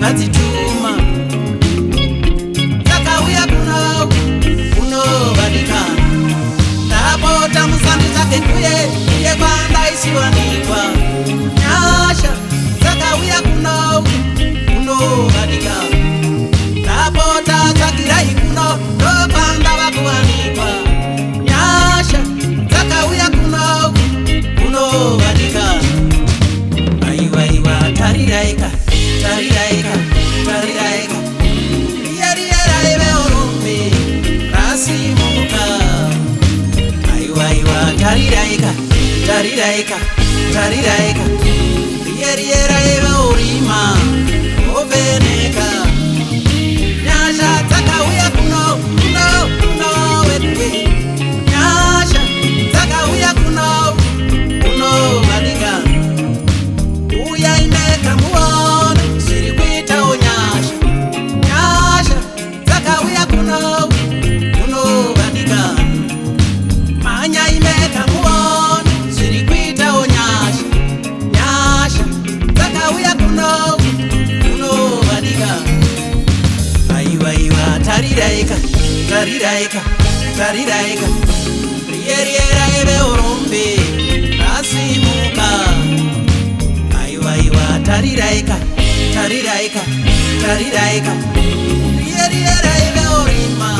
vadzituma dzakauya kuno vadikana ndapota musando dzake kuye kwandaisiwanikwa nyasha dzakauya kuno vadikana ndapota dzakirai kuno ndopanda vakuwanikwa nyasha dzakauya kuno vadikana aiwaiwa tariraika rieraive orombe rasimuka aiwaiwa tariraika rieraive orima ovheneka nyasha dzakauya kuno wedwe nyasha dzakauya kuno vadikana uyaineka muone zviri kuitawo nyasha dzakauya kuno vadikana manyaimeka muone zviri kuitawo nyasha dzakauya kuno vadikana aiwaiwa tariraika rieraive orombe rasimuka aiwaiwa tariraika rieraive orima